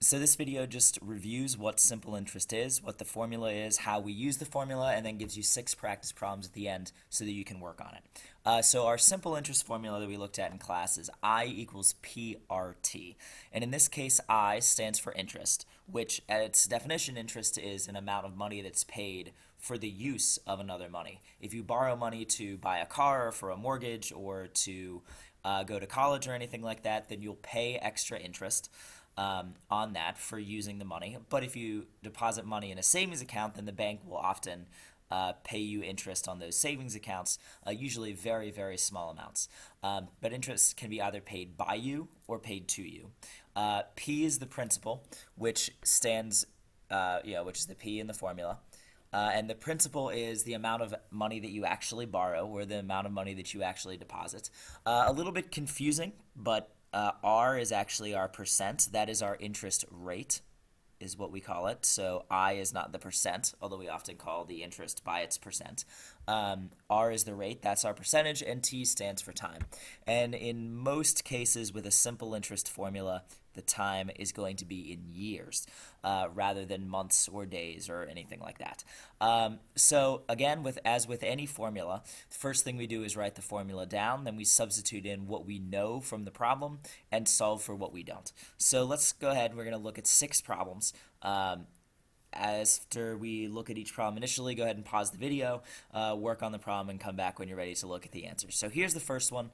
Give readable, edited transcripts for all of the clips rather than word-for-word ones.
So this video just reviews what simple interest is, what the formula is, how we use the formula, and then gives you 6 practice problems at the end so that you can work on it. So our simple interest formula that we looked at in class is I equals PRT. And in this case, I stands for interest, which at its definition, interest is an amount of money that's paid for the use of another money. If you borrow money to buy a car or for a mortgage or to go to college or anything like that, then you'll pay extra interest on that for using the money. But if you deposit money in a savings account, then the bank will often pay you interest on those savings accounts, usually very, very small amounts. But interest can be either paid by you or paid to you. P is the principal, which stands, which is the P in the formula. And the principal is the amount of money that you actually borrow or the amount of money that you actually deposit. A little bit confusing, but R is actually our percent. That is our interest rate, is what we call it. So I is not the percent, although we often call the interest by its percent. R is the rate, that's our percentage, and T stands for time. And in most cases with a simple interest formula, the time is going to be in years rather than months or days or anything like that. So again, as with any formula, the first thing we do is write the formula down, then we substitute in what we know from the problem and solve for what we don't. So let's go ahead, we're going to look at 6 problems. After we look at each problem initially, go ahead and pause the video, work on the problem, and come back when you're ready to look at the answers. So here's the first one.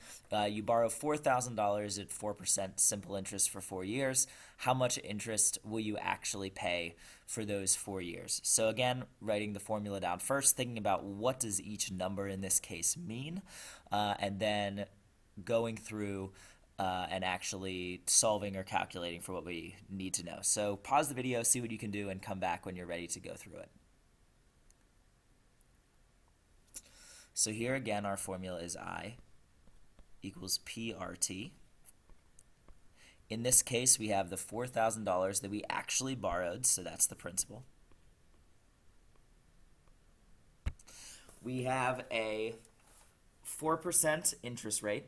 You borrow $4,000 at 4% simple interest for 4 years. How much interest will you actually pay for those 4 years? So again, writing the formula down first, thinking about what does each number in this case mean, and then going through and actually solving or calculating for what we need to know. So pause the video, see what you can do, and come back when you're ready to go through it. So here again, our formula is I equals PRT. In this case, we have the $4,000 that we actually borrowed, so that's the principal. We have a 4% interest rate.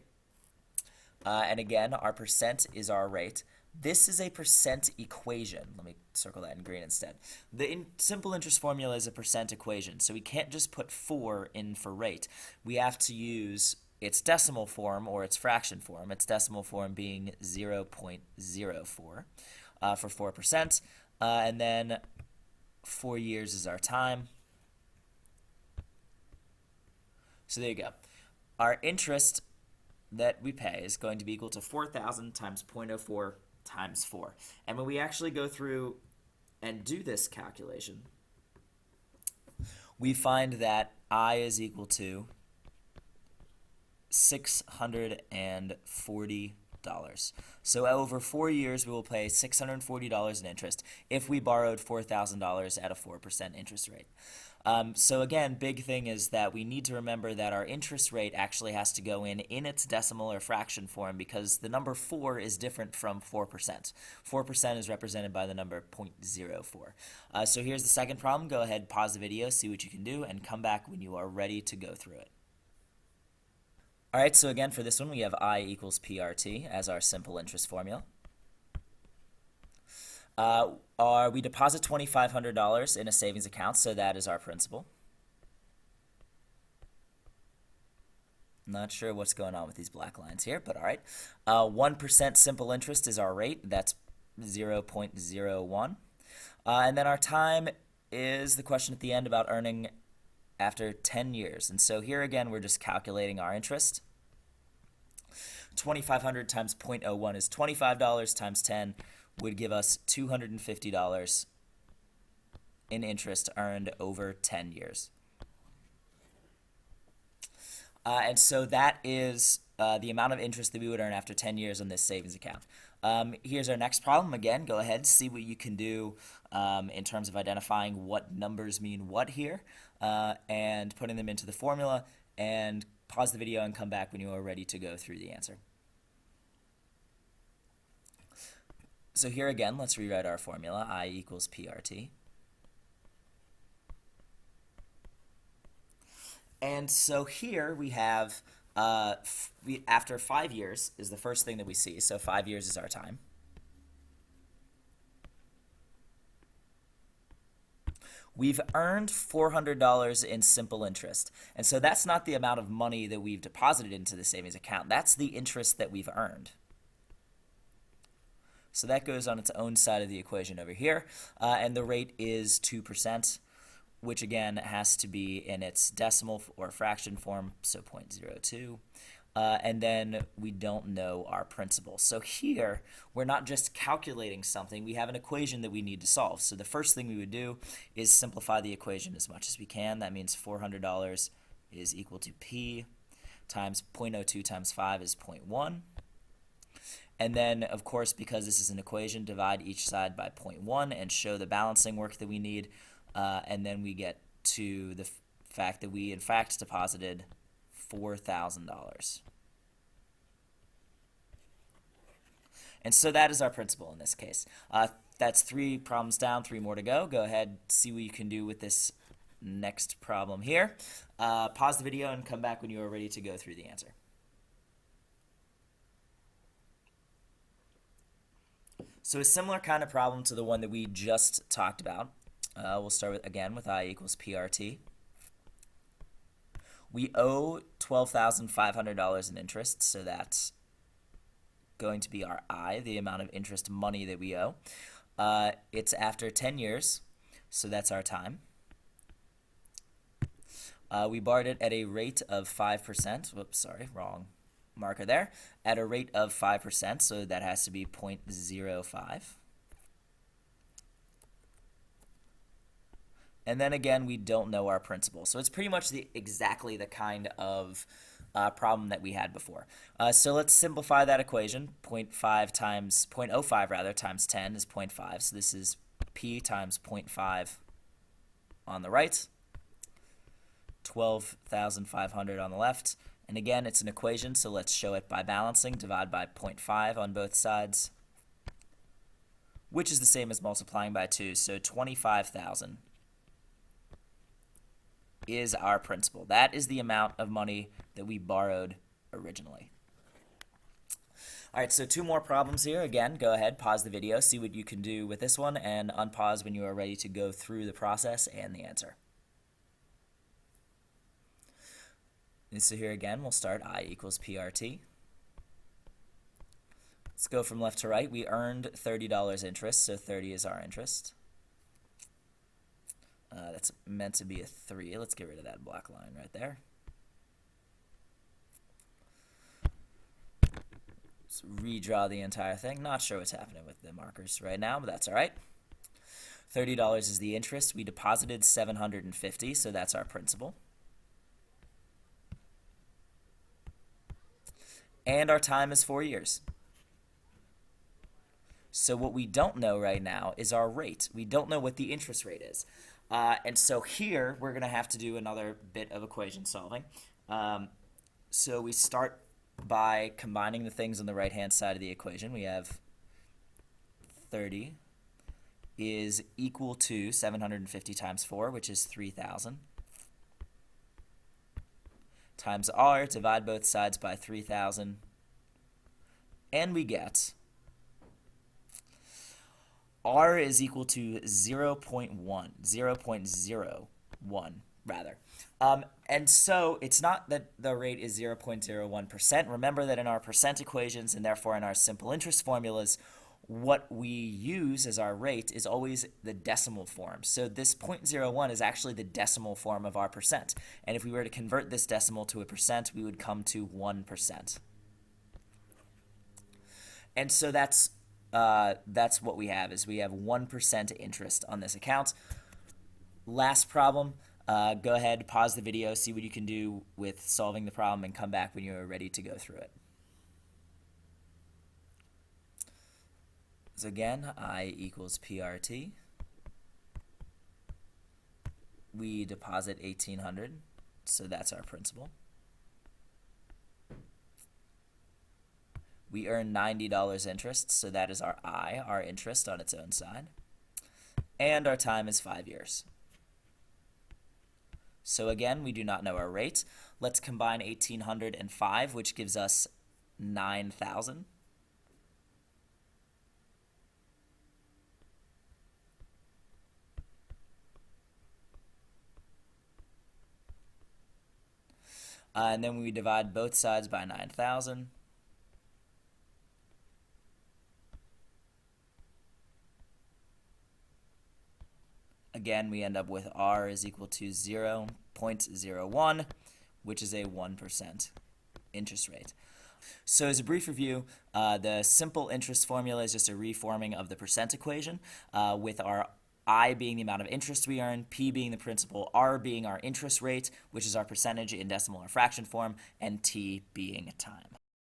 And again, our percent is our rate. This is a percent equation. Let me circle that in green instead. The simple interest formula is a percent equation, so we can't just put 4 in for rate. We have to use its decimal form or its fraction form, its decimal form being 0.04 for 4%. And then 4 years is our time. So there you go. Our interest that we pay is going to be equal to 4,000 times 0.04 times 4. And when we actually go through and do this calculation, we find that I is equal to $640. So over 4 years, we will pay $640 in interest if we borrowed $4,000 at a 4% interest rate. So again, big thing is that we need to remember that our interest rate actually has to go in its decimal or fraction form because the number 4 is different from 4%. 4% is represented by the number 0.04. So here's the second problem. Go ahead, pause the video, see what you can do, and come back when you are ready to go through it. All right, so again, for this one, we have I equals PRT as our simple interest formula. We deposit $2,500 in a savings account, so that is our principal. Not sure what's going on with these black lines here, but all right. 1% simple interest is our rate. That's 0.01. And then our time is the question at the end about earning after 10 years. And so here again, we're just calculating our interest. 2,500 times 0.01 is $25 times 10 would give us $250 in interest earned over 10 years. And so that is the amount of interest that we would earn after 10 years on this savings account. Here's our next problem. Again, go ahead, see what you can do in terms of identifying what numbers mean what here and putting them into the formula, and pause the video and come back when you are ready to go through the answer. So here again, let's rewrite our formula. I equals PRT. And so here we have, after 5 years is the first thing that we see. So 5 years is our time. We've earned $400 in simple interest. And so that's not the amount of money that we've deposited into the savings account. That's the interest that we've earned. So that goes on its own side of the equation over here. And the rate is 2%, which again has to be in its decimal or fraction form, so 0.02. And then we don't know our principal. So here, we're not just calculating something, we have an equation that we need to solve. So the first thing we would do is simplify the equation as much as we can. That means $400 is equal to P times 0.02 times 5 is 0.1. And then, of course, because this is an equation, divide each side by 0.1 and show the balancing work that we need. And then we get to the fact that we, in fact, deposited $4,000. And so that is our principal in this case. That's 3 problems down, 3 more to go. Go ahead, see what you can do with this next problem here. Pause the video and come back when you are ready to go through the answer. So a similar kind of problem to the one that we just talked about. We'll start with, again, with I equals PRT. We owe $12,500 in interest, so that's going to be our I, the amount of interest money that we owe. It's after 10 years, so that's our time. We borrowed it at a rate of 5%. Whoops, sorry, wrong marker there. At a rate of 5%, so that has to be 0.05. And then again, we don't know our principal. So it's pretty much exactly the kind of problem that we had before. So let's simplify that equation. 0.05 rather times 10 is 0.5. So this is P times 0.5 on the right, 12,500 on the left. And again, it's an equation, so let's show it by balancing. Divide by 0.5 on both sides, which is the same as multiplying by 2. So 25,000 is our principal. That is the amount of money that we borrowed originally. All right, so 2 more problems here. Again, go ahead, pause the video, see what you can do with this one, and unpause when you are ready to go through the process and the answer. And so here again, we'll start I equals PRT. Let's go from left to right. We earned $30 interest, so 30 is our interest. That's meant to be a 3. Let's get rid of that black line right there. Let's redraw the entire thing. Not sure what's happening with the markers right now, but that's all right. $30 is the interest. We deposited $750, so that's our principal. And our time is 4 years. So what we don't know right now is our rate. We don't know what the interest rate is. And so here, we're going to have to do another bit of equation solving. So we start by combining the things on the right-hand side of the equation. We have 30 is equal to 750 times 4, which is 3,000. Times R, divide both sides by 3,000, and we get R is equal to 0.01 rather. And so it's not that the rate is 0.01%. Remember that in our percent equations and therefore in our simple interest formulas, what we use as our rate is always the decimal form. So this 0.01 is actually the decimal form of our percent. And if we were to convert this decimal to a percent, we would come to 1%. And so that's what we have, is we have 1% interest on this account. Last problem, go ahead, pause the video, see what you can do with solving the problem, and come back when you're ready to go through it. So again, I equals PRT. We deposit $1,800, so that's our principal. We earn $90 interest, so that is our I, our interest on its own side. And our time is 5 years. So again, we do not know our rate. Let's combine 1,800 and 5, which gives us 9,000. And then we divide both sides by 9,000. Again, we end up with r is equal to 0.01, which is a 1% interest rate. So as a brief review, the simple interest formula is just a reforming of the percent equation, with our I being the amount of interest we earn, P being the principal, R being our interest rate, which is our percentage in decimal or fraction form, and T being time.